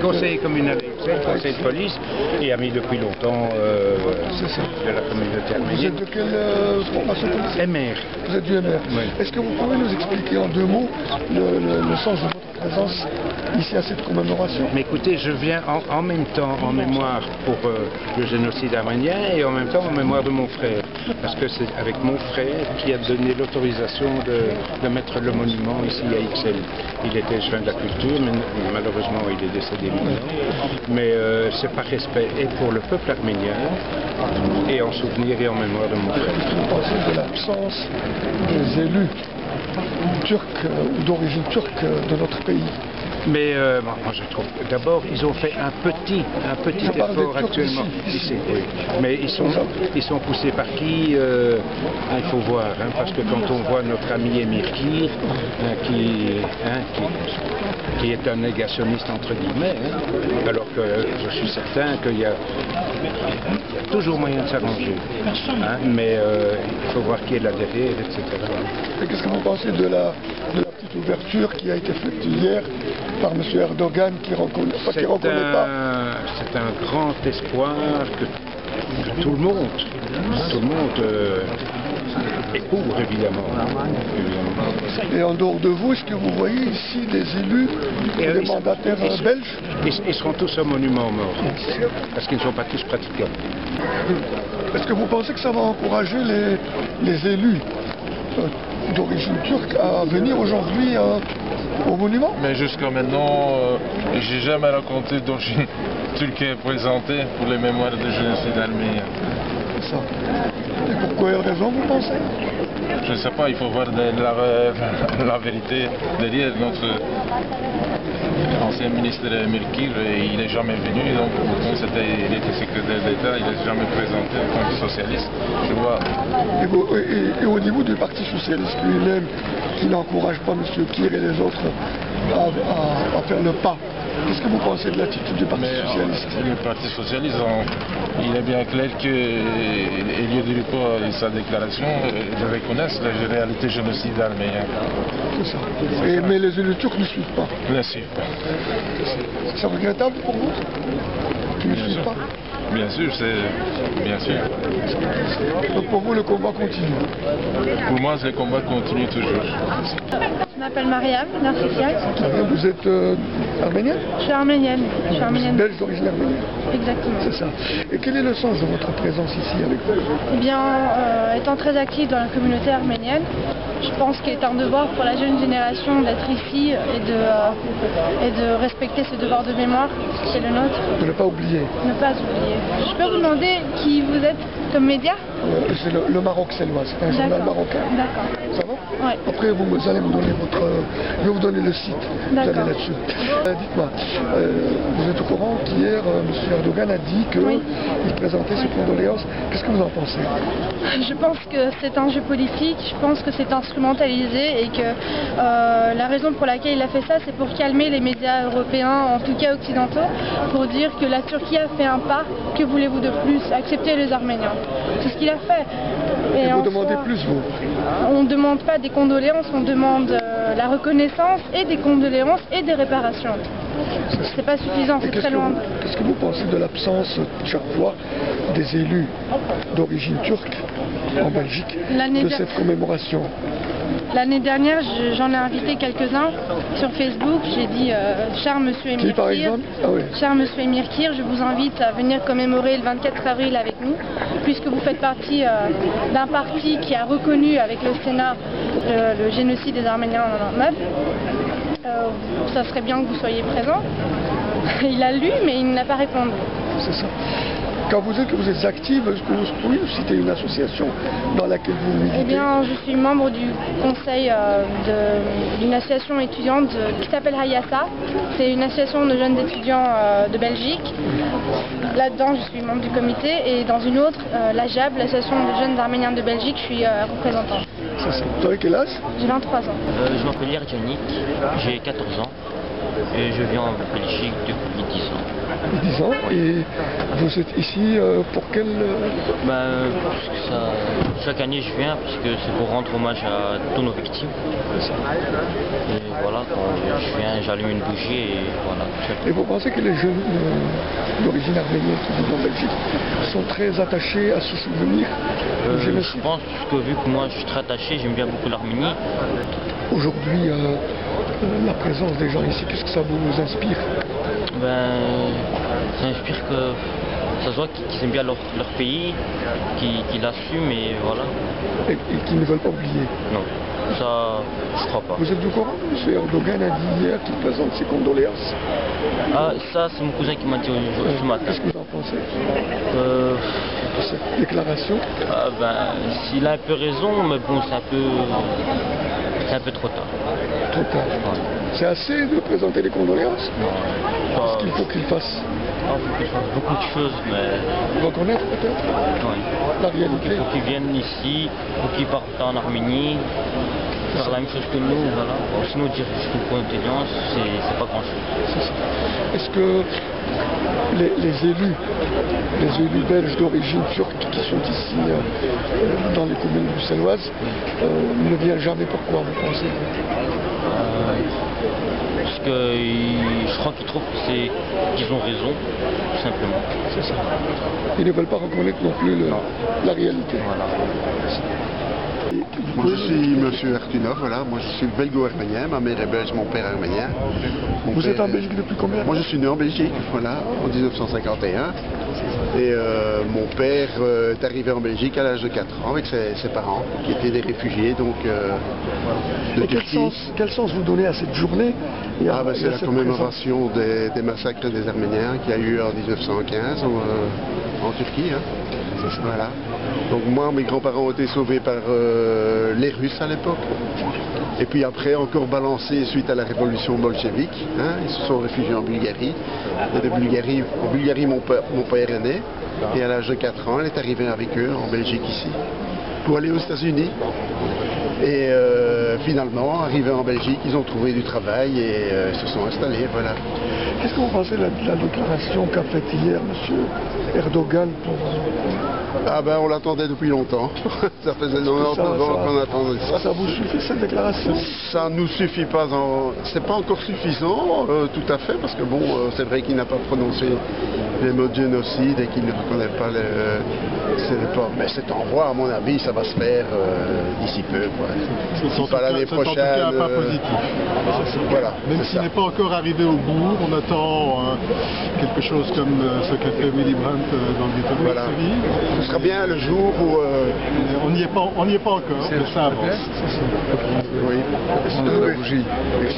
conseiller communal d'Ixelles, conseiller de police, et ami depuis longtemps de la communauté arménienne. Vous êtes de quelle formation policière? MR. Vous êtes du MR. Oui. Est-ce que vous pouvez nous expliquer en 2 mots le sens de votre présence ici à cette commémoration? Mais écoutez, je viens en même temps en mémoire pour le génocide arménien et en même temps en mémoire de mon frère. Parce que c'est avec mon frère qui a donné l'autorisation de mettre le monument ici à Ixelles. Il était chef de la culture, mais malheureusement il est décédé maintenant. Mais c'est par respect et pour le peuple arménien et en souvenir et en mémoire de mon frère. Vous pensez de l'absence des élus turcs ou d'origine turque de notre pays? Mais moi je trouve, d'abord ils ont fait un petit effort actuellement ici, oui. Mais ils sont poussés par qui il faut voir, hein, parce que quand on voit notre ami Emir Kir, qui est un négationniste entre guillemets, hein, alors que je suis certain qu'il y a toujours moyen de s'arranger, hein, mais il faut voir qui est là derrière, etc. Et qu'est-ce que vous pensez de la petite ouverture qui a été faite hier par M. Erdogan qui ne reconnaît pas? C'est un grand espoir que tout le monde est pour, évidemment. Et en dehors de vous, est-ce que vous voyez ici des élus, des mandataires belges? Ils seront tous au monument mort, parce qu'ils ne sont pas tous pratiquants. Est-ce que vous pensez que ça va encourager les élus d'origine turque à venir aujourd'hui au monument? Mais jusqu'à maintenant, j'ai jamais rencontré d'origine turque présentée pour les mémoires de génocide arménien. C'est ça. Et pour quelle raison vous pensez? Je ne sais pas, il faut voir la vérité derrière notre ancien ministre Emir Kir, il n'est jamais venu, donc il était secrétaire d'État, il n'est jamais présenté en tant que socialiste. Je vois. Et au niveau du Parti socialiste lui-même, qui n'encourage pas M. Kir et les autres à faire le pas, qu'est-ce que vous pensez de l'attitude du Parti socialiste? Le Parti socialiste, il est bien clair qu'Elio Di Rupo et sa déclaration reconnaissent la réalité génocide arménien. C'est ça. Mais les élus turcs ne suivent pas. Ne suivent pas. C'est regrettable pour vous qu'ils ne suivent pas? Bien sûr, c'est bien sûr. Donc pour vous, le combat continue? Pour moi, le combat continue toujours. Je m'appelle Mariam Narcissiac. Vous êtes arménienne? Je suis arménienne. Vous êtes belge d'origine arménienne? Exactement. C'est ça. Et quel est le sens de votre présence ici avec vous? Eh bien, étant très active dans la communauté arménienne, je pense qu'il est un devoir pour la jeune génération d'être ici et de respecter ce devoir de mémoire qui est le nôtre. De ne pas oublier. Ne pas oublier. Je peux vous demander qui vous êtes comme média? C'est le Maroc Selwa, c'est un journal marocain. D'accord. Ça va? Oui. Après, vous allez me donner je vais vous donner le site. Vous allez là-dessus. Dites-moi, vous êtes au courant qu'hier, M. Erdogan a dit qu'il présentait ses condoléances. Qu'est-ce que vous en pensez? Je pense que c'est un jeu politique, je pense que c'est instrumentalisé et que la raison pour laquelle il a fait ça, c'est pour calmer les médias européens, en tout cas occidentaux, pour dire que la Turquie a fait un pas, que voulez-vous de plus? Accepter les Arméniens. C'est ce qu'il a fait. Et vous demandez plus, vous? On ne demande pas des condoléances, on demande la reconnaissance et des condoléances et des réparations. C'est pas suffisant, c'est très loin. Qu'est-ce que vous pensez de l'absence, chaque fois, des élus d'origine turque en Belgique de cette commémoration? L'année dernière, j'en ai invité quelques-uns sur Facebook. J'ai dit, cher monsieur Emir par Kir, exemple? cher monsieur Emir Kir, je vous invite à venir commémorer le 24 avril avec nous, puisque vous faites partie d'un parti qui a reconnu avec le Sénat le génocide des Arméniens en 1999. Ça serait bien que vous soyez présent. Il a lu, mais il n'a pas répondu. C'est ça. Quand vous dites que vous êtes active, est-ce que vous pouvez nous citer une association dans laquelle vous militez? Eh bien, je suis membre du conseil d'une association étudiante qui s'appelle Hayassa. C'est une association de jeunes étudiants de Belgique. Là-dedans, je suis membre du comité. Et dans une autre, l'AJAB, l'association de jeunes arméniens de Belgique, je suis représentante. C'est ça. Vous avez quel âge? J'ai 23 ans. Je m'appelle Yerjanik, j'ai 14 ans. Et je viens en Belgique depuis 10 ans. Depuis 10 ans. Et vous êtes ici pour quel... Parce que chaque année je viens, parce que c'est pour rendre hommage à tous nos victimes. Et voilà, quand je viens, j'allume une bougie et voilà. Et vous pensez que les jeunes d'origine arménienne qui vivent en Belgique sont très attachés à ce souvenir du génocide? Je pense que vu que moi je suis très attaché, j'aime bien beaucoup l'Arménie. Aujourd'hui, la présence des gens ici, qu'est-ce que ça vous inspire? Ça inspire que ça se voit qu'ils aiment bien leur pays, qu'ils l'assument et voilà. Et qu'ils ne veulent pas oublier? Non, ça je crois pas. Vous êtes au courant? M. Erdogan a dit hier qu'il présente ses condoléances. Ah, ça c'est mon cousin qui m'a dit ce matin. Qu'est-ce que vous en pensez de cette déclaration? S'il a un peu raison, mais bon, c'est un peu trop tard. Trop tard. Ouais. C'est assez de présenter les condoléances? Non. Qu'est-ce qu'il faut qu'il fasse? Il faut qu'il fasse beaucoup de choses, mais... Reconnaître peut-être la réalité? Il faut qu'ils viennent ici, il faut qu'ils partent en Arménie, faire la même chose que nous, voilà. Sinon dire juste une condoléance, c'est pas grand-chose. Est-ce que les élus belges d'origine turque qui sont ici dans les communes bruxelloises ne viennent jamais? Pourquoi, vous pensez? Parce que je crois qu'ils trouvent qu'ils ont raison, tout simplement. C'est ça. Ils ne veulent pas reconnaître non plus la réalité. Voilà. Moi je suis M. Artunov, voilà. Moi je suis belgo-arménien, ma mère est belge, mon père arménien. Vous êtes en Belgique depuis combien de temps? Moi je suis né en Belgique, voilà, en 1951. Et mon père est arrivé en Belgique à l'âge de 4 ans avec ses parents, qui étaient des réfugiés donc, de Turquie. Quel sens vous donnez à cette journée? C'est la commémoration des massacres des Arméniens qu'il y a eu en 1915 en Turquie. Hein. Voilà. Donc moi, mes grands-parents ont été sauvés par les Russes à l'époque. Et puis après, encore balancés suite à la révolution bolchevique. Hein. Ils se sont réfugiés en Bulgarie. Et en Bulgarie, mon père est né. Et à l'âge de 4 ans, elle est arrivée avec eux en Belgique ici, pour aller aux États-Unis. Et finalement, arrivés en Belgique, ils ont trouvé du travail et se sont installés. Voilà. Qu'est-ce que vous pensez de la déclaration qu'a faite hier M. Erdogan pour... On l'attendait depuis longtemps. Ça faisait longtemps qu'on attendait ça. Ça vous suffit cette déclaration? Ça ne nous suffit pas. C'est pas encore suffisant, tout à fait, parce que bon, c'est vrai qu'il n'a pas prononcé les mots de génocide et qu'il ne reconnaît pas mais cet envoi, à mon avis, ça va se faire d'ici peu. C'est pas l'année prochaine. C'est en tout cas pas positif. Voilà. Même s'il n'est pas encore arrivé au bout, on attend quelque chose comme ce qu'a fait Willy Brandt dans le ghetto de Varsovie. Ce sera bien le jour où... On n'y est pas encore, mais ça avance. Oui.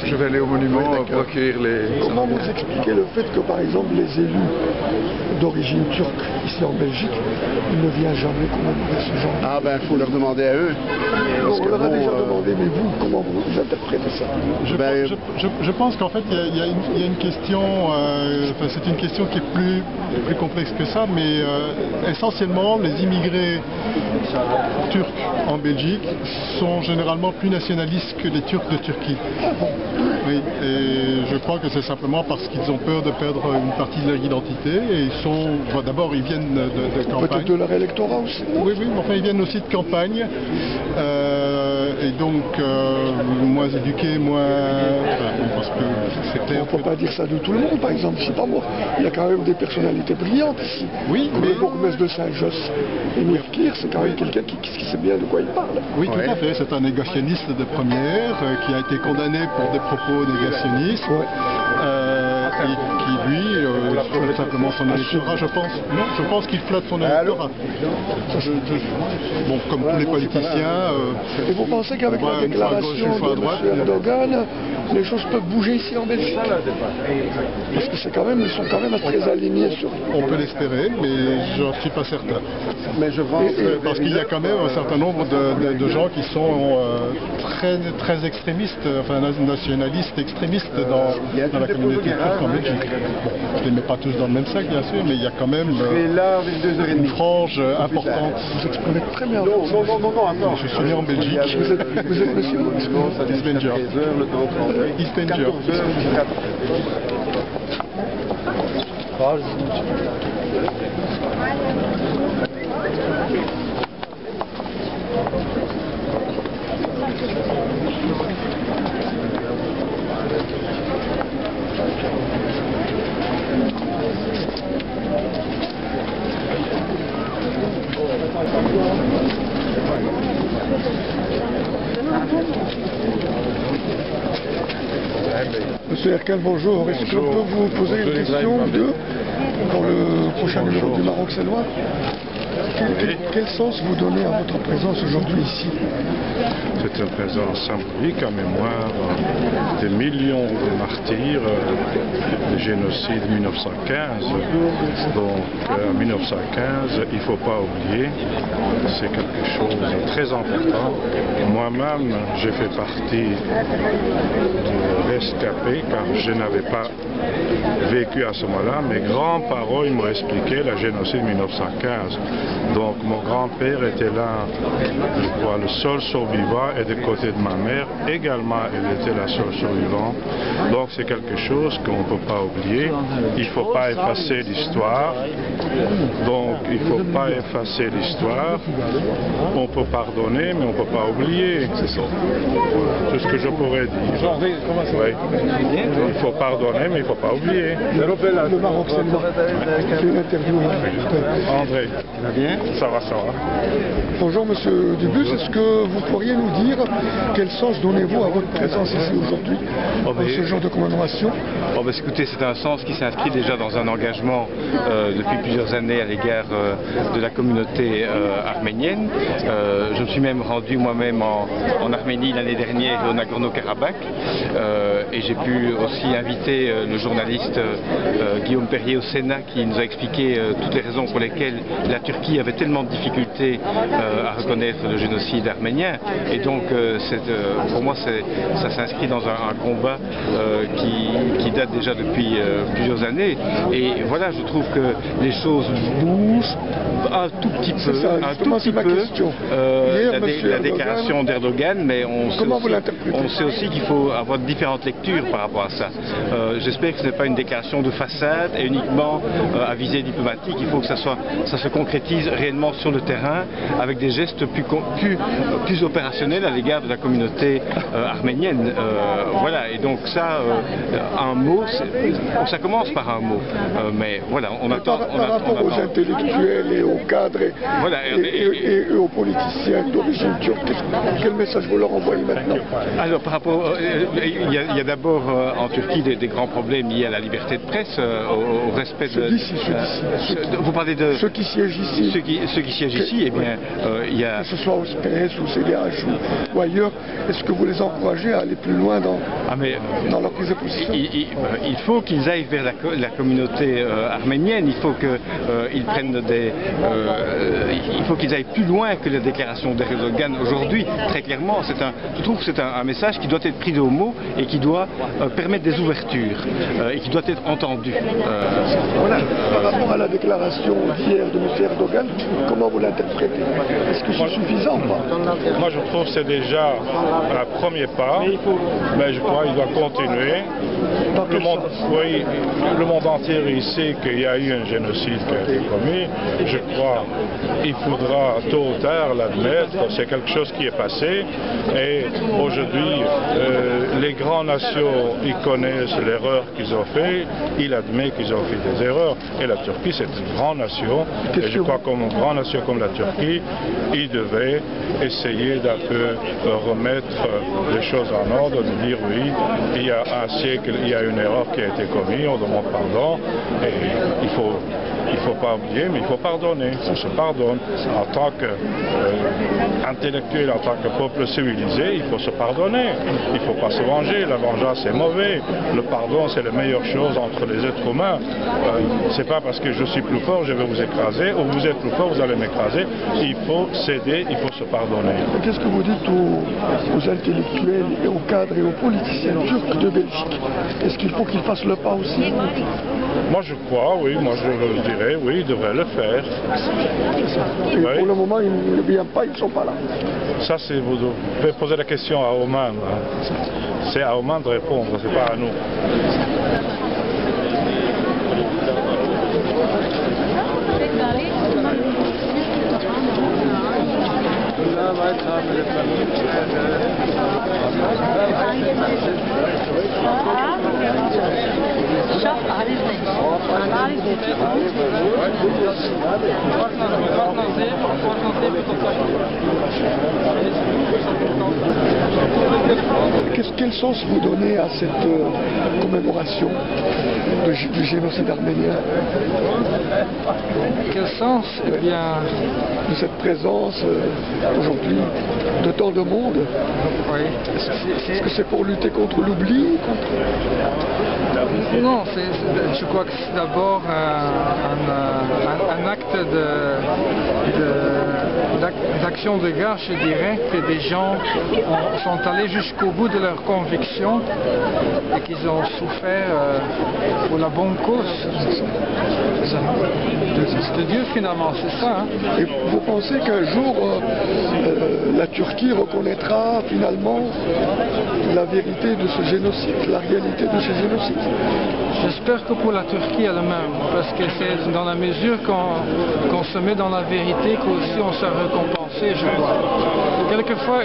Je vais aller au monument pour accueillir les... Comment vous expliquez le fait que, par exemple, les élus d'origine turque, ici en Belgique, ne viennent jamais commémorer ce genre? Il faut leur demander à eux. On leur a déjà demandé, mais vous, comment vous interprétez ça? Je pense qu'en fait, il y a une question, c'est une question qui est plus complexe que ça, mais essentiellement, les immigrés turcs en Belgique sont généralement plus nationalistes que les Turcs de Turquie. Oui, et je crois que c'est simplement parce qu'ils ont peur de perdre une partie de leur identité et d'abord ils viennent de campagne. Peut-être de leur électorat aussi. Oui, enfin ils viennent aussi de campagne et donc moins éduqués, parce que c'est clair. On ne peut pas dire ça de tout le monde, par exemple, je sais pas moi, il y a quand même des personnalités brillantes ici. Oui, mais le bourgmestre de Saint-Josse, Emir Kir, c'est quand même quelqu'un qui sait bien de quoi il parle. Oui, tout à fait, c'est un négationniste de première qui a été condamné pour des propos négationnistes. Et qui lui flatte simplement son électorat, je pense. Non, je pense qu'il flatte son électorat. Bon, comme tous les politiciens. Et vous pensez qu'avec la déclaration de M. Erdogan, les choses peuvent bouger ici en Belgique? Parce que ils sont quand même très alignés sur... On peut l'espérer, mais je ne suis pas certain. Mais je pense parce qu'il y a quand même un certain nombre de gens qui sont très extrémistes, nationalistes extrémistes dans la communauté turque. en Belgique. Bon, je ne les mets pas tous dans le même sac, bien sûr, mais il y a quand même une frange importante. Vous exprimez très bien. Non, je suis né en Belgique. Vous êtes monsieur Isbenger. Isbenger. Monsieur Herkel, bonjour. Est-ce que je peux vous poser une question pour le prochain numéro du Maroc Sellois? Quel sens vous donnez à votre présence aujourd'hui ici? C'est une présence symbolique en mémoire des millions de martyrs du génocide de 1915. Donc en 1915, il ne faut pas oublier, c'est quelque chose de très important. Moi-même, j'ai fait partie de rescapés car je n'avais pas vécu à ce moment-là. Mes grands-parents m'ont expliqué le génocide de 1915. Donc mon grand-père était là, je crois, le seul survivant, et du côté de ma mère également, elle était la seule survivante. Donc c'est quelque chose qu'on ne peut pas oublier. Il ne faut pas effacer l'histoire. Donc il ne faut pas effacer l'histoire. On peut pardonner, mais on ne peut pas oublier. C'est ça. C'est ce que je pourrais dire. Oui. Il faut pardonner, mais il ne faut pas oublier. Le Maroc Sellois. C'est une interview. André. Va bien? Ça va, ça va. Bonjour Monsieur Dubus, est-ce que vous pourriez nous dire quel sens donnez-vous à votre présence ici aujourd'hui pour ce genre de commémoration? Écoutez, c'est un sens qui s'inscrit déjà dans un engagement depuis plusieurs années à l'égard de la communauté arménienne. Je me suis même rendu moi-même en Arménie l'année dernière au Nagorno-Karabakh et j'ai pu aussi inviter le journaliste Guillaume Perrier au Sénat qui nous a expliqué toutes les raisons pour lesquelles la Turquie avait tellement de difficultés à reconnaître le génocide arménien. Et donc, pour moi, ça s'inscrit dans un combat qui date déjà depuis plusieurs années. Et voilà, je trouve que les choses bougent un tout petit peu. La déclaration d'Erdogan, mais on sait aussi qu'il faut avoir différentes lectures par rapport à ça. J'espère que ce n'est pas une déclaration de façade et uniquement à visée diplomatique. Il faut que ça se concrétise réellement sur le terrain avec des gestes plus opérationnels à l'égard de la communauté arménienne. Voilà, et donc ça, un mot, ça commence par un mot, mais voilà, on attend. Par rapport aux intellectuels et aux cadres et aux politiciens d'origine turque, quel message vous leur envoyez maintenant? Alors, par rapport, il y a d'abord en Turquie des grands problèmes liés à la liberté de presse, au respect de... Vous parlez de... Ceux qui siègent ici. Ceux qui siègent ici, eh bien, il y a... Que ce soit au SPS ou CDH ou ailleurs, est-ce que vous les encouragez à aller plus loin dans leur prise de position? Il faut qu'ils aillent vers la communauté arménienne, il faut qu'ils prennent il faut qu'ils aillent plus loin que la déclaration d'Erdogan aujourd'hui. Très clairement, je trouve que c'est un message qui doit être pris au mot et qui doit permettre des ouvertures et qui doit être entendu. Voilà. Par rapport à la déclaration d'hier de M. Erdogan, comment vous l'interprétez? Est-ce que c'est suffisant ou pas? Moi je trouve que c'est déjà un premier pas, mais je crois qu'il doit continuer. Le monde entier sait qu'il y a eu un génocide qui a été commis. Je crois qu'il faudra tôt ou tard l'admettre. C'est quelque chose qui est passé. Et aujourd'hui, les grandes nations, ils connaissent l'erreur qu'ils ont fait. Ils admettent qu'ils ont fait des erreurs. Et la Turquie, c'est une grande nation. Et je crois qu'une grande nation comme la Turquie, ils devaient essayer d'un peu remettre les choses en ordre, de dire oui, il y a un siècle, il y a une erreur qui a été commise, on demande pardon, et il faut il ne faut pas oublier, mais il faut pardonner. On se pardonne. En tant qu'intellectuel, en tant que peuple civilisé, il faut se pardonner. Il ne faut pas se venger. La vengeance est mauvais. Le pardon, c'est la meilleure chose entre les êtres humains. C'est pas parce que je suis plus fort, je vais vous écraser, ou vous êtes plus fort, vous allez m'écraser. Il faut céder, il faut se pardonner. Qu'est-ce que vous dites aux intellectuels et aux cadres et aux politiciens turcs de Belgique? Est-ce qu'il faut qu'ils fassent le pas aussi? Moi je crois, oui, moi je dirais, oui, ils devraient le faire. Et oui. Pour le moment, ils ne viennent pas, ils ne sont pas là. Ça, c'est vous pouvez poser la question à Oman. Hein. C'est à Oman de répondre, c'est pas à nous. Quel sens vous donnez à cette commémoration du génocide arménien? Quel sens? Eh bien, de cette présence aujourd'hui de tant de monde. Oui. Est-ce que c'est pour lutter contre l'oubli? Non, je crois que c'est d'abord un acte d'action de grâce, je dirais, que des gens sont allés jusqu'au bout de leurs convictions et qu'ils ont souffert pour la bonne cause de Dieu finalement, c'est ça. Hein? Et vous pensez qu'un jour la Turquie reconnaîtra finalement la vérité de ce génocide, la réalité de ce génocide? J'espère que pour la Turquie elle-même, parce que c'est dans la mesure qu'on se met dans la vérité qu'aussi on sera récompensé, je crois.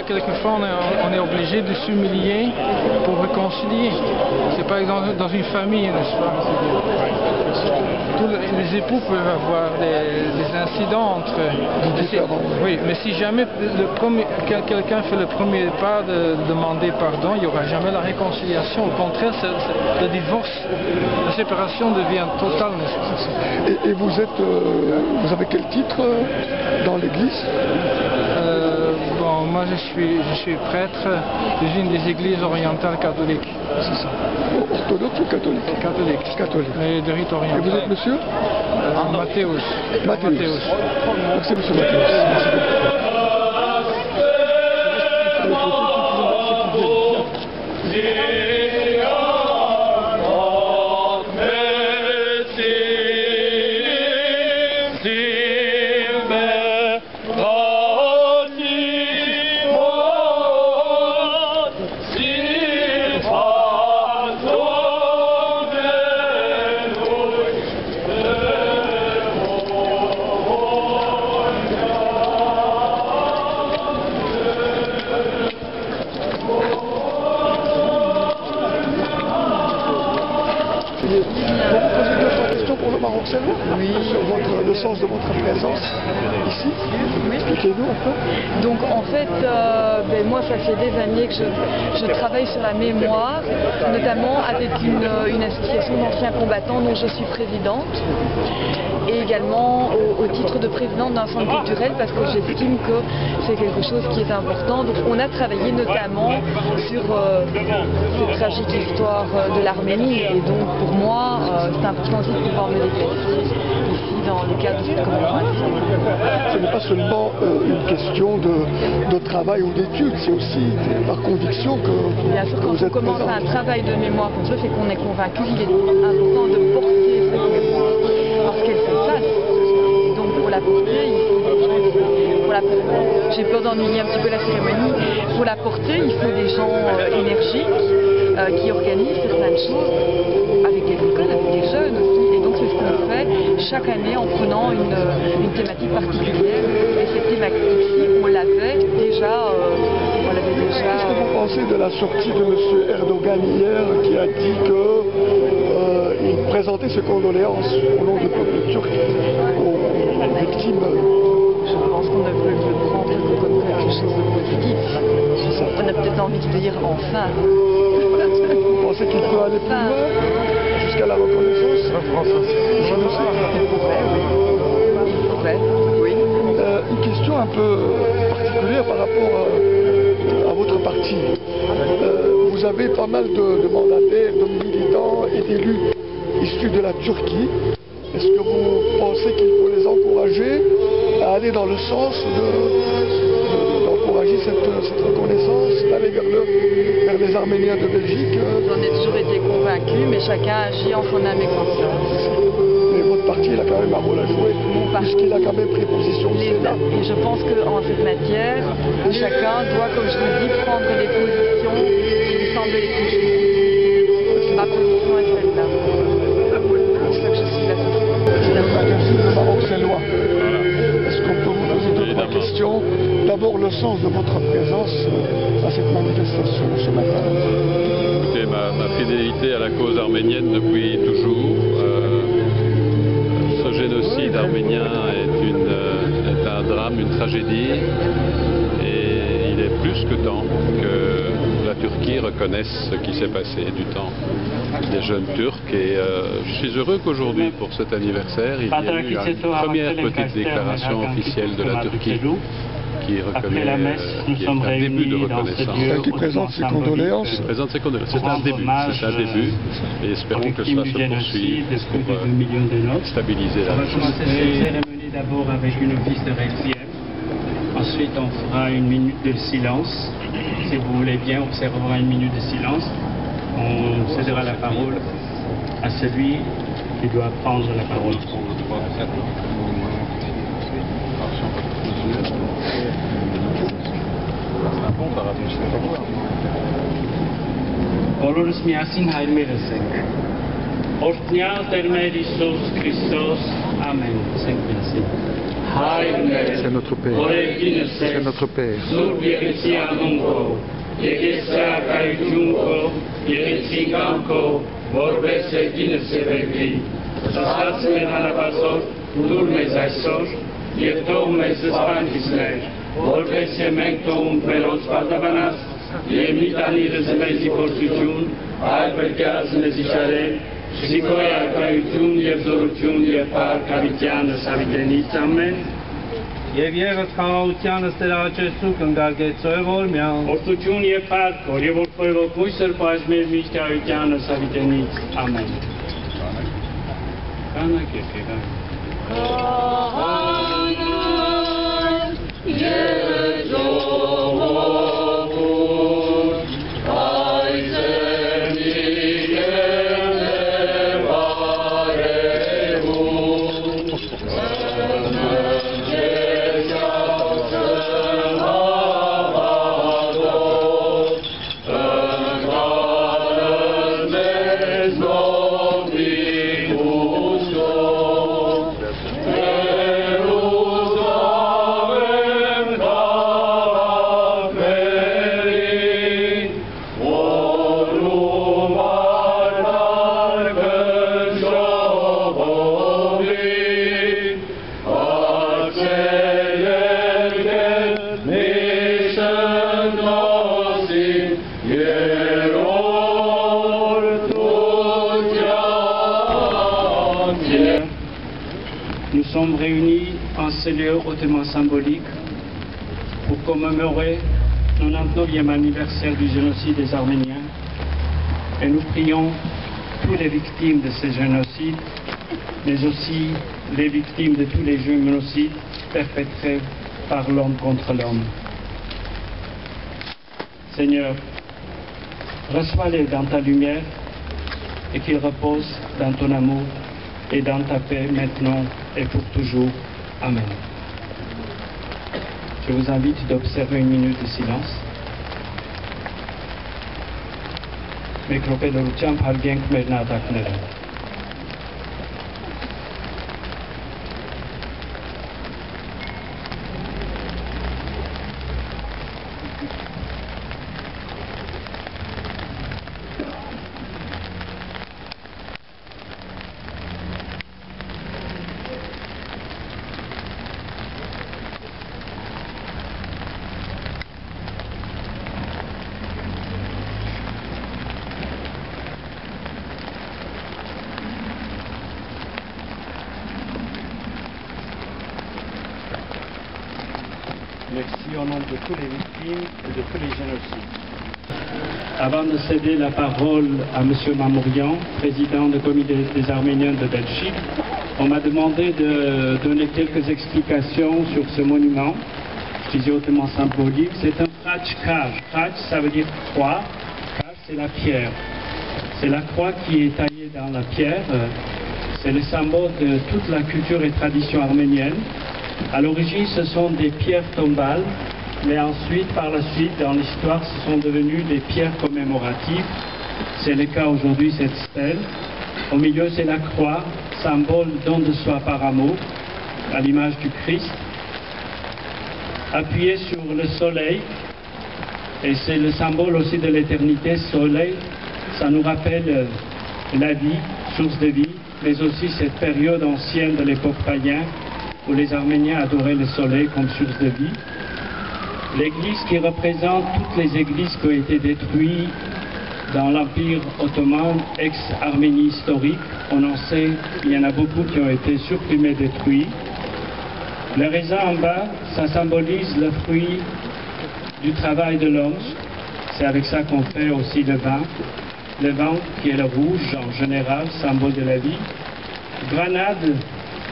Quelquefois on est obligé de s'humilier pour réconcilier. C'est par exemple dans une famille, n'est-ce pas? Les époux peuvent avoir des incidents entre oui, mais si jamais quelqu'un fait le premier pas de demander pardon, il n'y aura jamais la réconciliation. Au contraire, le divorce, la séparation devient totale. Et vous avez quel titre dans l'église? Bon, moi je suis prêtre d'une des églises orientales catholiques. C'est ça. Orthodoxe ou catholique? Catholique. Catholique. Et de rite oriental. Et vous êtes monsieur? Mathéus. Mathéus. Merci monsieur Mathéus. Merci Oui. Sur le sens de votre présence ici. Oui. Expliquez-nous un peu. Donc en fait, moi ça fait des années que je travaille sur la mémoire, notamment avec une association d'anciens combattants dont je suis présidente, et également au titre de présidente d'un centre culturel parce que j'estime que c'est quelque chose qui est important. Donc on a travaillé notamment sur cette tragique histoire de l'Arménie, et donc pour moi c'est important aussi de pouvoir me déplacer ici dans le cadre de cette commémoration. Ce n'est pas seulement une question de travail ou d'études, c'est aussi par conviction que bien sûr, quand vous on êtes commence présente. un travail de mémoire comme ça, c'est qu'on est convaincu qu'il est important de porter cette mémoire parce qu'elle fait face. Donc pour la porter, il faut des gens j'ai peur d'ennuyer un petit peu la cérémonie. Pour la porter, il faut des gens énergiques qui organisent certaines choses avec des écoles, avec des jeunes aussi. Et donc c'est ce qu'on fait chaque année en prenant une thématique particulière. Et cette thématique-ci, on l'avait déjà. Qu'est-ce que vous pensez de la sortie de M. Erdogan hier qui a dit qu'il présentait ses condoléances au nom du peuple turc aux victimes? Je pense qu'on ne peut le prendre que comme quelque chose de positif. On a peut-être envie de dire enfin. Vous pensez qu'il peut aller plus loin jusqu'à la reconnaissance? Une question un peu particulière par rapport à votre parti. Vous avez pas mal de mandataires, de militants et d'élus issus de la Turquie. Est-ce que vous pensez qu'il faut les encourager à aller dans le sens d'encourager cette reconnaissance, d'aller vers les Arméniens de Belgique? J'en ai toujours été convaincu, mais chacun agit en son âme et conscience. Mais votre parti, il a quand même un rôle à jouer, puisqu'il a quand même pris position au Sénat. Et je pense qu'en cette matière, chacun doit, comme je vous dis, prendre les positions qui lui semblent les plus justes. Ma position est celle-là. C'est pour ça que je suis là. C'est le Maroc, c'est loin. Est-ce qu'on peut vous poser deux, trois questions? D'abord, le sens de votre présence à cette manifestation ce matin. Écoutez, ma fidélité à la cause arménienne depuis toujours. Ce génocide arménien est un drame, une tragédie, et il est plus que temps que la Turquie reconnaisse ce qui s'est passé du temps des jeunes Turcs. Et je suis heureux qu'aujourd'hui, pour cet anniversaire, il y ait eu une première petite déclaration officielle de la Turquie qui reconnaît, qui est un début de reconnaissance. Qui présente ses condoléances. C'est un début, et espérons que cela se poursuive pour stabiliser la région. On va commencer cette cérémonie d'abord avec une office de requiem. Ensuite, on fera une minute de silence. Si vous voulez bien, on observera une minute de silence. On cédera la parole à celui qui doit prendre la parole. Բոլորս միասին հայրմերս ենք։ Օրհնյալ Տեր մեր Հիսուս Քրիստոս, ամեն։ Ասենք միասին։ C'est notre Père. C'est notre Père. Սուրբ Եղեցի անուն քո, եկես սրակայություն քո, եղեցի կամ քո, որպես երկինս սևերի։ Աստված մեր հանապազոր, դուր մեզ այսօր, եւ թող մեզ սպանքիսներ, որպես մենք թողում մերոց պատաբանած, եւ մի տանիրս մեզի փորձություն, այլ պետք է ասնես իշխարել, Շիկոյ արկայություն եւ զորություն եւ փառքավիտյանը սավիտենից ամեն Եվ եղս խաղաղությանս Տեր աճեսու կնգարգեցոյ որմյան Որդություն եւ փառք, որ փոյվո կույսր պայսմեր միշտ ավիտյանը սավիտենից ամեն Կանակ եք եկան Nous sommes réunis en ce lieu hautement symbolique pour commémorer le 99e anniversaire du génocide des Arméniens et nous prions toutes les victimes de ce génocide, mais aussi les victimes de tous les génocides perpétrés par l'homme contre l'homme. Seigneur, reçois-les dans ta lumière et qu'ils reposent dans ton amour et dans ta paix maintenant et pour toujours. Amen. Je vous invite d'observer une minute de silence. Մեկրոպեդորությամբ հարգենք մեր նահատակները։ Merci au nom de tous les victimes et de tous les génocides. Avant de céder la parole à M. Mamourian, président du comité des Arméniens de Belgique, on m'a demandé de donner quelques explications sur ce monument, je disais hautement symbolique. C'est un khatch-kaj. Khatch, ça veut dire croix. Kaj, c'est la pierre. C'est la croix qui est taillée dans la pierre. C'est le symbole de toute la culture et tradition arménienne. À l'origine, ce sont des pierres tombales, mais ensuite, par la suite, dans l'histoire, ce sont devenues des pierres commémoratives. C'est le cas aujourd'hui, cette stèle. Au milieu, c'est la croix, symbole don de soi par amour, à l'image du Christ. Appuyé sur le soleil, et c'est le symbole aussi de l'éternité, soleil, ça nous rappelle la vie, source de vie, mais aussi cette période ancienne de l'époque païenne, où les Arméniens adoraient le soleil comme source de vie. L'église qui représente toutes les églises qui ont été détruites dans l'Empire ottoman, ex-Arménie historique. On en sait, il y en a beaucoup qui ont été supprimés, détruits. Le raisin en bas, ça symbolise le fruit du travail de l'homme. C'est avec ça qu'on fait aussi le vin. Le vin qui est le rouge en général, symbole de la vie. Grenade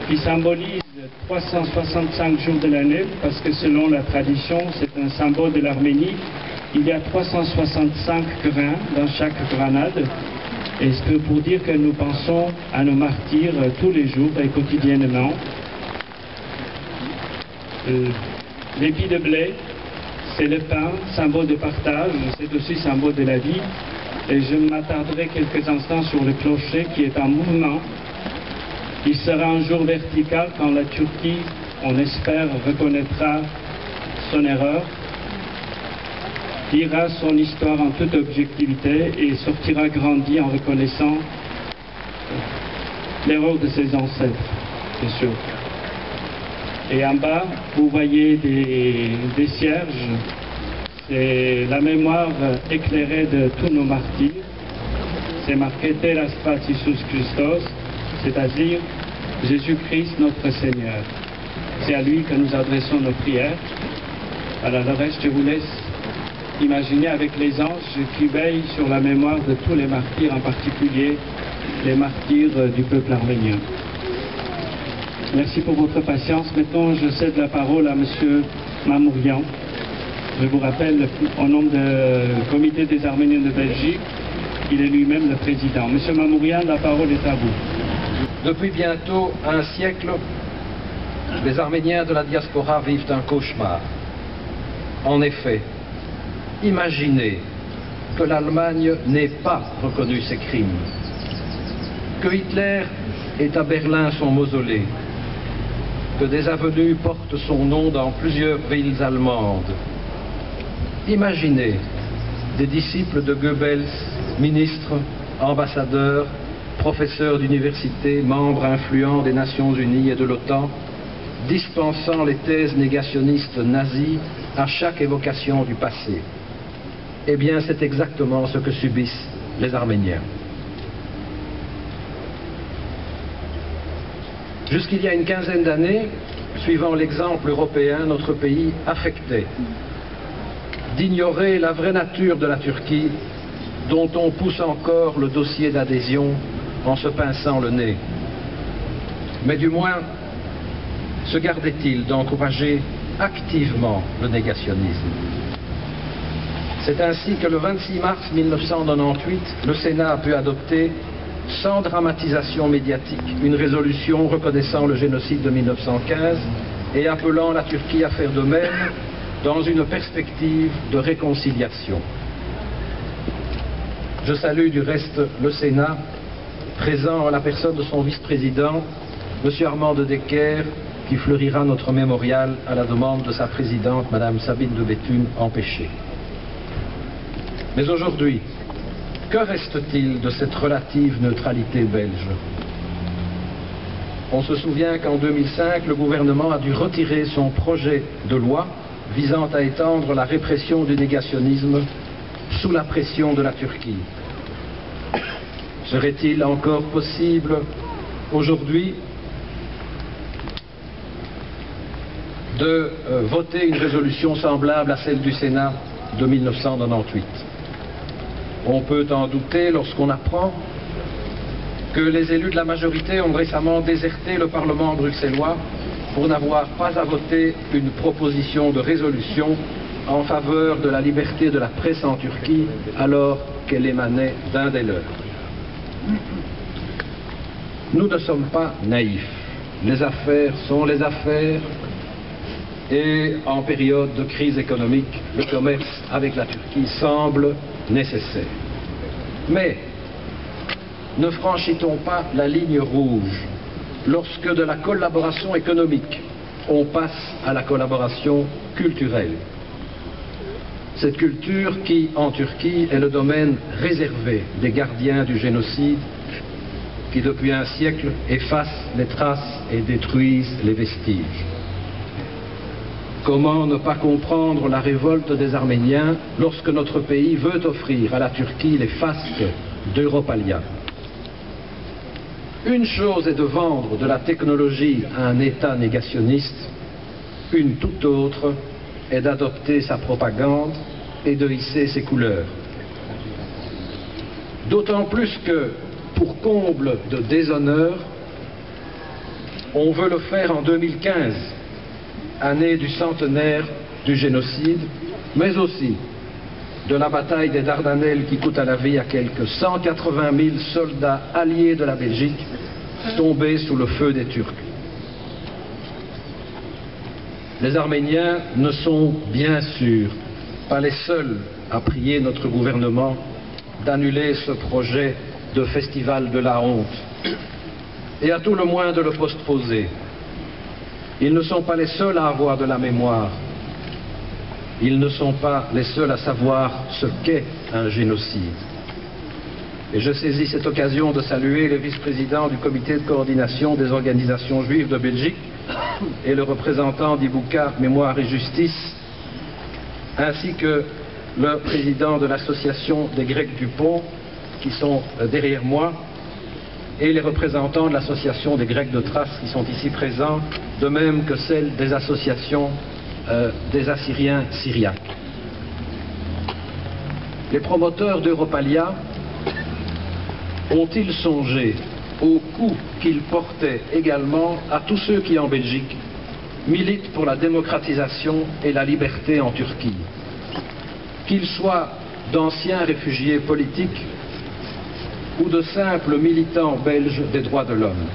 qui symbolise 365 jours de l'année, parce que selon la tradition, c'est un symbole de l'Arménie. Il y a 365 grains dans chaque grenade. Et c'est pour dire que nous pensons à nos martyrs tous les jours et quotidiennement. L'épi de blé, c'est le pain, symbole de partage, c'est aussi symbole de la vie. Et je m'attarderai quelques instants sur le clocher qui est en mouvement. Il sera un jour vertical quand la Turquie, on espère, reconnaîtra son erreur, lira son histoire en toute objectivité et sortira grandi en reconnaissant l'erreur de ses ancêtres, bien sûr. Et en bas, vous voyez des cierges. C'est la mémoire éclairée de tous nos martyrs. C'est marqué Teras Isus Christos, c'est-à-dire Jésus-Christ notre Seigneur. C'est à lui que nous adressons nos prières. Alors le reste, je vous laisse imaginer avec les anges qui veillent sur la mémoire de tous les martyrs, en particulier les martyrs du peuple arménien. Merci pour votre patience. Maintenant, je cède la parole à M. Mamourian. Je vous rappelle, au nom du comité des Arméniens de Belgique, il est lui-même le président. M. Mamourian, la parole est à vous. Depuis bientôt un siècle, les Arméniens de la diaspora vivent un cauchemar. En effet, imaginez que l'Allemagne n'ait pas reconnu ses crimes, que Hitler ait à Berlin son mausolée, que des avenues portent son nom dans plusieurs villes allemandes. Imaginez des disciples de Goebbels, ministres, ambassadeurs, professeurs d'université, membres influents des Nations Unies et de l'OTAN, dispensant les thèses négationnistes nazies à chaque évocation du passé. Eh bien, c'est exactement ce que subissent les Arméniens. Jusqu'il y a une quinzaine d'années, suivant l'exemple européen, notre pays affectait d'ignorer la vraie nature de la Turquie, dont on pousse encore le dossier d'adhésion en se pinçant le nez. Mais du moins, se gardait-il d'encourager activement le négationnisme. C'est ainsi que le 26 mars 1998, le Sénat a pu adopter, sans dramatisation médiatique, une résolution reconnaissant le génocide de 1915 et appelant la Turquie à faire de même dans une perspective de réconciliation. Je salue du reste le Sénat, présent en la personne de son vice-président, M. Armand de Decker, qui fleurira notre mémorial à la demande de sa présidente, Mme Sabine de Béthune, empêchée. Mais aujourd'hui, que reste-t-il de cette relative neutralité belge? On se souvient qu'en 2005, le gouvernement a dû retirer son projet de loi visant à étendre la répression du négationnisme sous la pression de la Turquie. Serait-il encore possible aujourd'hui de voter une résolution semblable à celle du Sénat de 1998. On peut en douter lorsqu'on apprend que les élus de la majorité ont récemment déserté le Parlement bruxellois pour n'avoir pas à voter une proposition de résolution en faveur de la liberté de la presse en Turquie alors qu'elle émanait d'un des leurs. Nous ne sommes pas naïfs. Les affaires sont les affaires et en période de crise économique, le commerce avec la Turquie semble nécessaire. Mais ne franchit-on pas la ligne rouge lorsque de la collaboration économique, on passe à la collaboration culturelle? Cette culture qui, en Turquie, est le domaine réservé des gardiens du génocide qui, depuis un siècle, effacent les traces et détruisent les vestiges. Comment ne pas comprendre la révolte des Arméniens lorsque notre pays veut offrir à la Turquie les fasques d'Europalia? Une chose est de vendre de la technologie à un État négationniste, une toute autre est d'adopter sa propagande et de hisser ses couleurs. D'autant plus que, pour comble de déshonneur, on veut le faire en 2015, année du centenaire du génocide, mais aussi de la bataille des Dardanelles qui coûte à la vie à quelques 180 000 soldats alliés de la Belgique tombés sous le feu des Turcs. Les Arméniens ne sont bien sûr pas les seuls à prier notre gouvernement d'annuler ce projet de festival de la honte et à tout le moins de le postposer. Ils ne sont pas les seuls à avoir de la mémoire. Ils ne sont pas les seuls à savoir ce qu'est un génocide. Et je saisis cette occasion de saluer le vice-président du comité de coordination des organisations juives de Belgique et le représentant d'Ibouka Mémoire et Justice, ainsi que le président de l'association des Grecs du Pont, qui sont derrière moi, et les représentants de l'association des Grecs de Thrace qui sont ici présents, de même que celle des associations des Assyriens syriaques. Les promoteurs d'Europalia ont-ils songé au coup qu'ils portaient également à tous ceux qui, en Belgique, militent pour la démocratisation et la liberté en Turquie, qu'ils soient d'anciens réfugiés politiques ou de simples militants belges des droits de l'homme?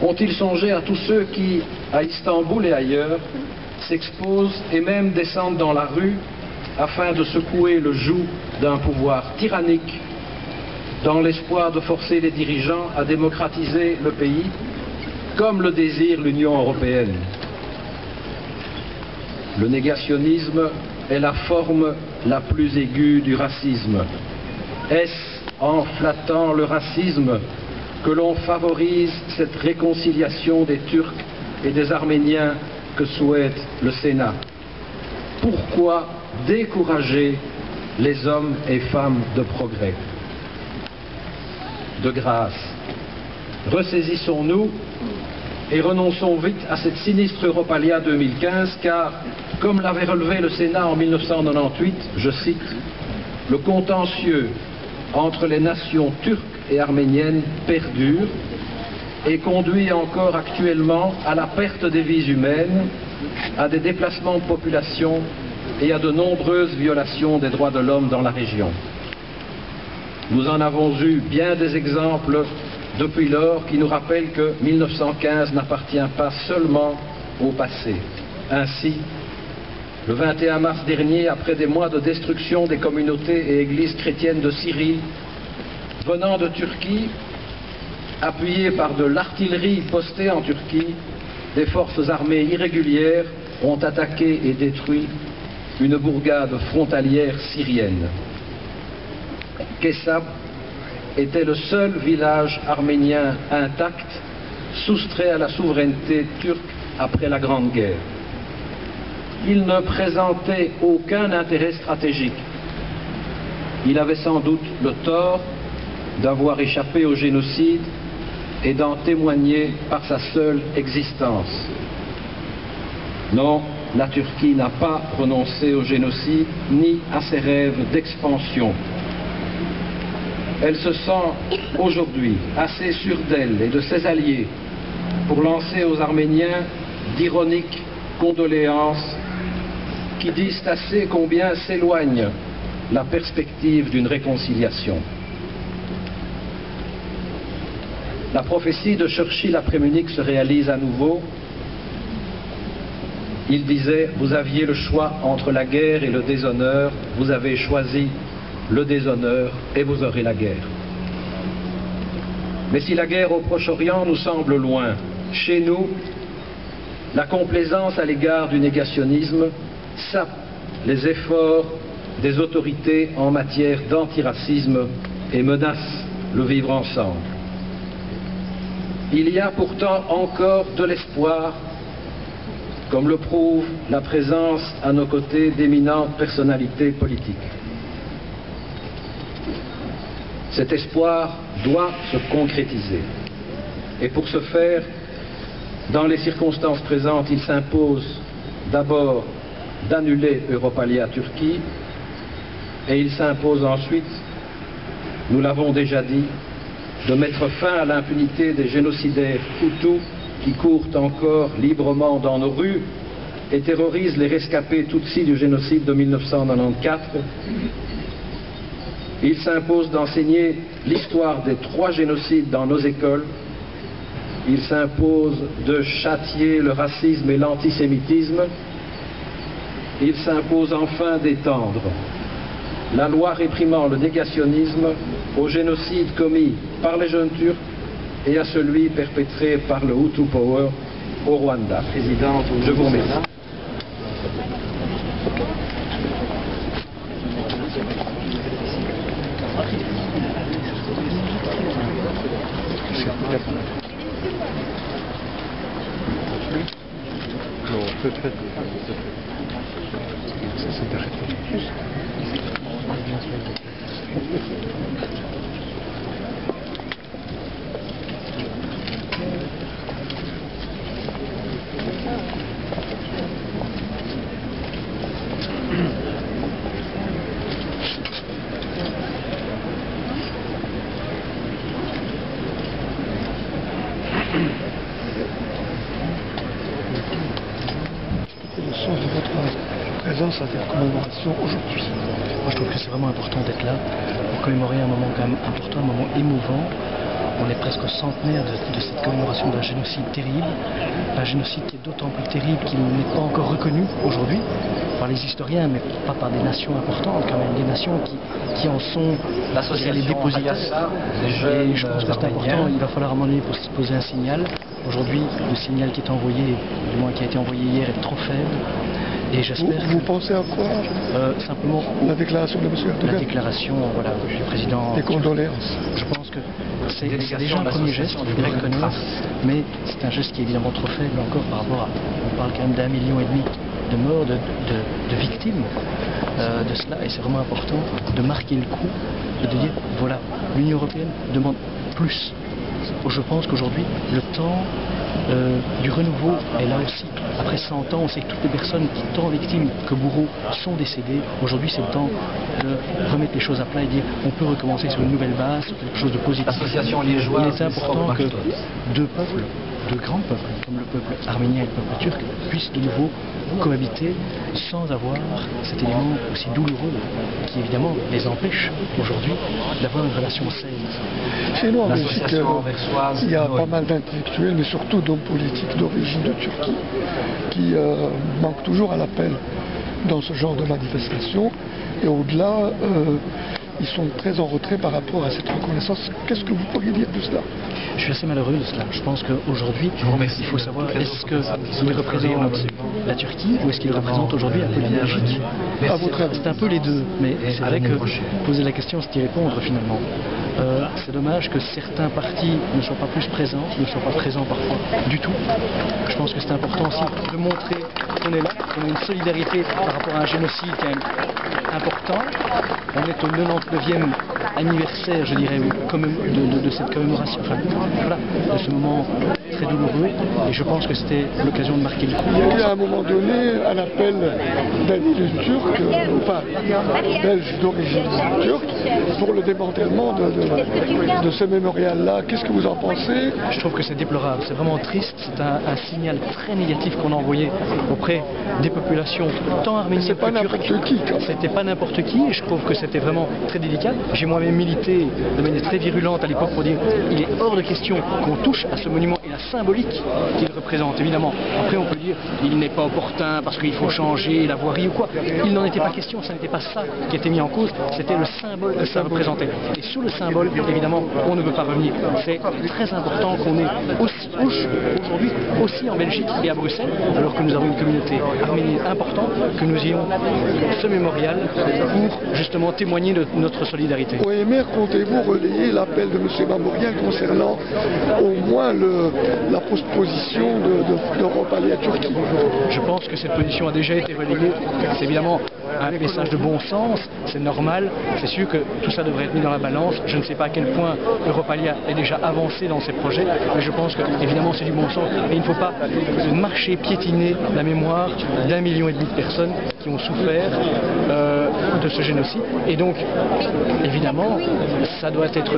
Ont-ils songé à tous ceux qui, à Istanbul et ailleurs, s'exposent et même descendent dans la rue afin de secouer le joug d'un pouvoir tyrannique dans l'espoir de forcer les dirigeants à démocratiser le pays comme le désire l'Union européenne? Le négationnisme est la forme la plus aiguë du racisme. Est-ce en flattant le racisme que l'on favorise cette réconciliation des Turcs et des Arméniens que souhaite le Sénat? Pourquoi décourager les hommes et femmes de progrès? De grâce, ressaisissons-nous et renonçons vite à cette sinistre Europalia 2015, car, comme l'avait relevé le Sénat en 1998, je cite, « Le contentieux entre les nations turques et arméniennes perdure et conduit encore actuellement à la perte des vies humaines, à des déplacements de population et à de nombreuses violations des droits de l'homme dans la région. Nous en avons eu bien des exemples depuis lors qui nous rappellent que 1915 n'appartient pas seulement au passé. Ainsi, le 21 mars dernier, après des mois de destruction des communautés et églises chrétiennes de Syrie, venant de Turquie, appuyés par de l'artillerie postée en Turquie, des forces armées irrégulières ont attaqué et détruit une bourgade frontalière syrienne. Kessab était le seul village arménien intact, soustrait à la souveraineté turque après la Grande Guerre. Il ne présentait aucun intérêt stratégique. Il avait sans doute le tort d'avoir échappé au génocide et d'en témoigner par sa seule existence. Non, la Turquie n'a pas renoncé au génocide ni à ses rêves d'expansion. Elle se sent aujourd'hui assez sûre d'elle et de ses alliés pour lancer aux Arméniens d'ironiques condoléances qui disent assez combien s'éloigne la perspective d'une réconciliation. La prophétie de Churchill après Munich se réalise à nouveau. Il disait « Vous aviez le choix entre la guerre et le déshonneur, vous avez choisi le déshonneur et vous aurez la guerre. » Mais si la guerre au Proche-Orient nous semble loin, chez nous, la complaisance à l'égard du négationnisme sape les efforts des autorités en matière d'antiracisme et menace le vivre ensemble. Il y a pourtant encore de l'espoir, comme le prouve la présence à nos côtés d'éminentes personnalités politiques. Cet espoir doit se concrétiser. Et pour ce faire, dans les circonstances présentes, il s'impose d'abord d'annuler Europalia-Turquie et il s'impose ensuite, nous l'avons déjà dit, de mettre fin à l'impunité des génocidaires Hutus qui courent encore librement dans nos rues et terrorisent les rescapés Tutsis du génocide de 1994. Il s'impose d'enseigner l'histoire des 3 génocides dans nos écoles. Il s'impose de châtier le racisme et l'antisémitisme. Il s'impose enfin d'étendre la loi réprimant le négationnisme au génocide commis par les jeunes Turcs et à celui perpétré par le Hutu Power au Rwanda. Présidente, je vous remercie. À cette commémoration aujourd'hui? Moi je trouve que c'est vraiment important d'être là pour commémorer un moment quand même important, un moment émouvant. On est presque au centenaire de cette commémoration d'un génocide terrible, un génocide qui est d'autant plus terrible qu'il n'est pas encore reconnu aujourd'hui par les historiens, mais pas par des nations importantes quand même, des nations qui en sont les dépositaires. Et je pense que c'est important, il va falloir à un moment donné poser un signal. Aujourd'hui, le signal qui est envoyé, du moins qui a été envoyé hier, est trop faible. Et j'espère vous pensez à quoi simplement la déclaration de M. Erdogan? La déclaration voilà, du président. Des condoléances. Je pense que c'est déjà un premier geste, il faudrait reconnaître, mais c'est un geste qui est évidemment trop faible encore par rapport à... On parle quand même d'1,5 million de morts, de victimes de cela, et c'est vraiment important de marquer le coup et de dire, voilà, l'Union européenne demande plus. Je pense qu'aujourd'hui, le temps du renouveau est là aussi. Après 100 ans, on sait que toutes les personnes, tant victimes que bourreaux, sont décédées. Aujourd'hui, c'est le temps de remettre les choses à plat et dire on peut recommencer sur une nouvelle base, sur quelque chose de positif. Il est important que 2 peuples, 2 grands peuples, comme le peuple arménien et le peuple turc, puissent de nouveau cohabiter sans avoir cet élément aussi douloureux qui évidemment les empêche aujourd'hui d'avoir une relation saine. Chez nous en Belgique, il y a pas mal d'intellectuels, mais surtout d'hommes politiques d'origine de Turquie, qui manquent toujours à l'appel dans ce genre de manifestation. Et au-delà, ils sont très en retrait par rapport à cette reconnaissance. Qu'est-ce que vous pourriez dire de cela? Je suis assez malheureux de cela. Je pense qu'aujourd'hui, il faut savoir est-ce qu'il représente la Turquie ou est-ce qu'il représente aujourd'hui un peu la Belgique? C'est un peu les deux, mais c'est vrai que poser la question, c'est y répondre finalement. C'est dommage que certains partis ne soient pas plus présents, ne soient pas présents parfois du tout. Je pense que c'est important aussi de montrer qu'on est là, qu'on a une solidarité par rapport à un génocide quand même important. On est au 99e anniversaire, je dirais, de cette commémoration, enfin, voilà, de ce moment très douloureux, et je pense que c'était l'occasion de marquer le coup. Il y a eu à un moment donné un appel d'un élu turc, enfin belge d'origine turque, pour le démantèlement de ce mémorial-là. Qu'est-ce que vous en pensez? Je trouve que c'est déplorable, c'est vraiment triste, c'est un signal très négatif qu'on a envoyé auprès des populations, tant arméniennes que turques. C'est pas n'importe qui. C'était pas n'importe qui, et je trouve que c'était vraiment très délicat. J'ai moi-même milité de manière très virulente à l'époque pour dire il est hors de question qu'on touche à ce monument et la symbolique qu'il représente. Évidemment, après on peut dire il n'est pas opportun parce qu'il faut changer la voirie ou quoi. Il n'en était pas question, ce n'était pas ça qui était mis en cause, c'était le symbole que ça représentait. Et sur le symbole, évidemment, on ne peut pas revenir. C'est très important qu'on ait aussi aujourd'hui, aussi en Belgique et à Bruxelles, alors que nous avons une communauté arménienne importante, que nous ayons ce mémorial pour justement témoigner de notre solidarité. Oui, maire, comptez-vous relayer l'appel de M. Mambourian concernant au moins la position d'Europe alliée à Turquie? Je pense que cette position a déjà été relayée. C'est évidemment un message de bon sens, c'est normal, c'est sûr que tout ça devrait être mis dans la balance. Je ne sais pas à quel point Europalia est déjà avancé dans ses projets, mais je pense que évidemment c'est du bon sens et il ne faut pas marcher, piétiner la mémoire d'1,5 million de personnes qui ont souffert de ce génocide. Et donc, évidemment, ça doit être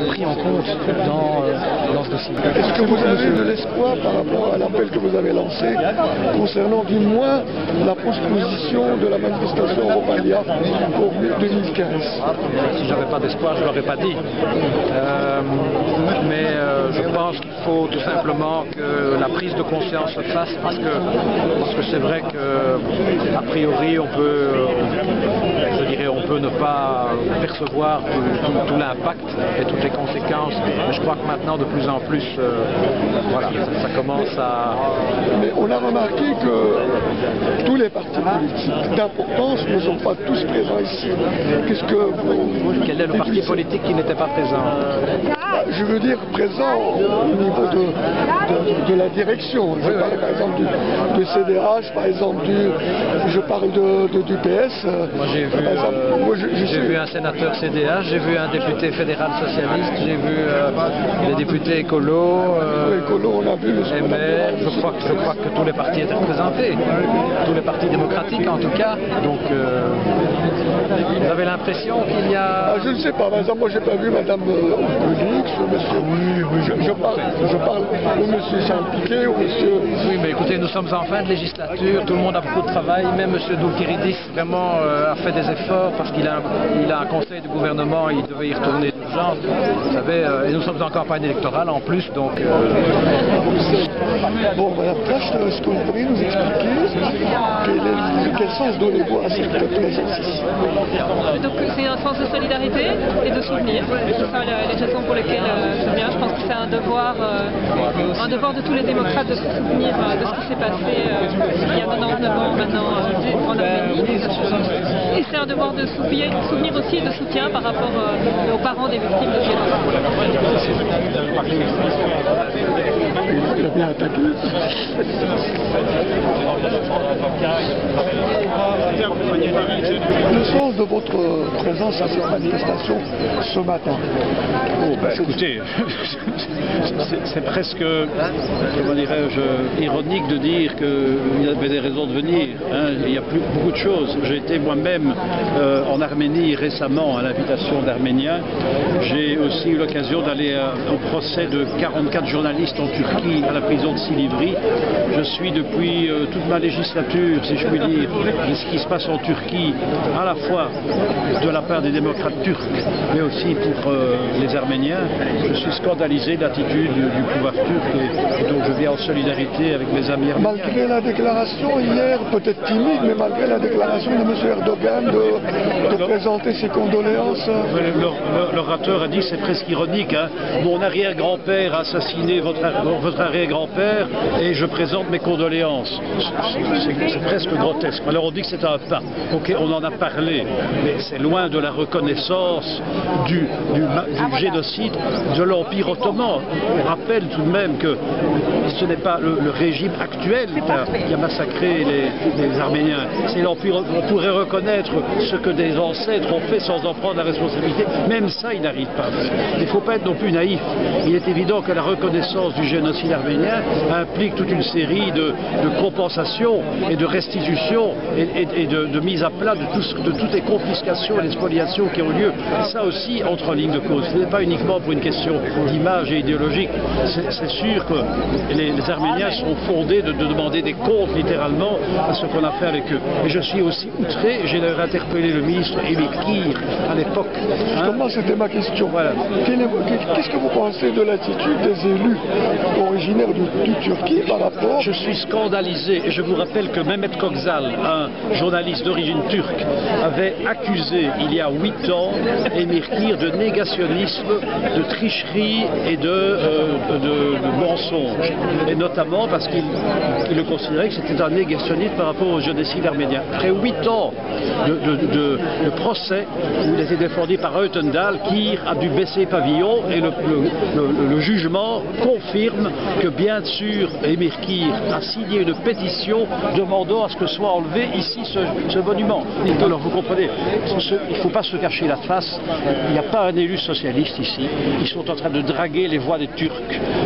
pris en compte dans ce dossier. Est-ce que vous avez de l'espoir par rapport à l'appel que vous avez lancé concernant du moins la position de la manifestation Europalia pour 2015? Si j'avais pas d'espoir, je ne l'aurais pas dit. Mais je pense qu'il faut tout simplement que la prise de conscience se fasse parce que c'est vrai que a priori on peut ne pas percevoir tout l'impact et toutes les conséquences, mais je crois que maintenant de plus en plus voilà, ça commence à... Mais on a remarqué que tous les partis politiques d'importance ne sont pas tous présents ici. Qu'est-ce que vous... Quel est le parti politique qui n'était pas présent? Je veux dire présent au niveau de la direction. Je parle par exemple du CDH, par exemple je parle du PS. Moi j'ai vu un sénateur CDH, j'ai vu un député fédéral socialiste, j'ai vu des députés écolos, on a vu les maires. Je crois que tous les partis étaient représentés, tous les partis démocratiques en tout cas. Donc vous avez l'impression qu'il y a... je ne sais pas, par exemple, moi j'ai pas vu Madame Félix, monsieur... Je parle au monsieur Saint-Piquet, au monsieur... Oui, mais écoutez, nous sommes en fin de législature, tout le monde a beaucoup de travail, même monsieur Doulkiridis vraiment a fait des efforts parce qu'il a un conseil de gouvernement, il devait y retourner d'urgence, vous savez, et nous sommes en campagne électorale en plus, donc... Bon, Madame Tracht, est-ce que vous pourriez nous expliquer quel sens donnez-vous à cette présence ici? Donc c'est un sens de solidarité et de souvenir. C'est ça les raisons pour lesquelles je viens. Je pense que c'est un devoir de tous les démocrates de se souvenir de ce qui s'est passé il y a 99 ans maintenant en Arménie. Et c'est un devoir de souvenir aussi et de soutien par rapport aux parents des victimes de génocide. Il a bien attaqué. Le sens de votre présence à cette manifestation ce matin? Écoutez, c'est presque, comment dirais-je, ironique de dire qu'il y avait des raisons de venir. Il y a beaucoup de choses. J'ai été moi-même en Arménie récemment à l'invitation d'Arméniens. J'ai aussi eu l'occasion d'aller au procès de 44 journalistes en Turquie à la prison de Silivri. Je suis depuis toute ma législature, si je puis dire, de ce qui se passe en Turquie, à la fois de la part des démocrates turcs, mais aussi pour les Arméniens. Je suis scandalisé de l'attitude du pouvoir turc et donc je viens en solidarité avec mes amis arméniens. Malgré la déclaration hier, peut-être timide, mais malgré la déclaration de M. Erdogan de présenter ses condoléances. L'orateur a dit, c'est presque ironique, mon arrière-grand-père a assassiné votre arrière-grand-père et je présente mes condoléances. C'est presque grotesque. Alors on dit que c'est un pas. Ok, on en a parlé, mais c'est loin de la reconnaissance du génocide de l'Empire ottoman. On rappelle tout de même que ce n'est pas le régime actuel qui a massacré les Arméniens. C'est l'Empire. On pourrait reconnaître ce que des ancêtres ont fait sans en prendre la responsabilité. Même ça, il n'arrive pas. Il ne faut pas être non plus naïf. Il est évident que la reconnaissance du génocide arménien implique toute une série de compensations et de restitutions et de mise à plat de toutes les confiscations et les spoliations qui ont lieu. Et ça aussi entre en ligne de cause. Ce n'est pas uniquement pour une question d'image et idéologique. C'est sûr que les Arméniens sont fondés de demander des comptes littéralement à ce qu'on a fait avec eux. Et je suis aussi outré, j'ai d'ailleurs interpellé le ministre Emir Kir à l'époque. Justement, c'était ma question. Voilà. Qu'est-ce que vous pensez de l'attitude des élus originaires de Turquie par rapport... Je suis scandalisé et je vous rappelle que Mehmet Köksal, un journaliste d'origine turque, avait accusé il y a 8 ans Emir Kir de négationnisme, de tricherie et de mensonge. Et notamment parce qu'il le considérait que c'était un négationniste par rapport au génocide arménien. Après 8 ans de procès où il était défendu par Reutendahl, Kir a dû baisser pavillon et le jugement confirme que bien sûr Emir Kir a signé une pétition demandant à ce que soit enlevé ici ce monument. Alors vous comprenez, il ne faut pas se cacher la face, il n'y a pas un élu socialiste ici, ils sont en train de draguer les voix des Turcs.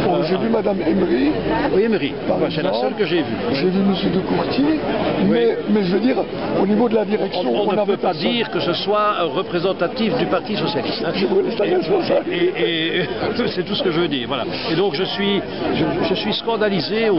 Bon, j'ai vu Madame Emri. Oui, Emri, c'est la seule que j'ai vue. J'ai vu Monsieur de Courtier, mais je veux dire, au niveau de la direction... On ne peut pas dire que ce soit représentatif du Parti Socialiste. Et c'est tout ce que je veux dire. Voilà. Et donc je suis scandalisé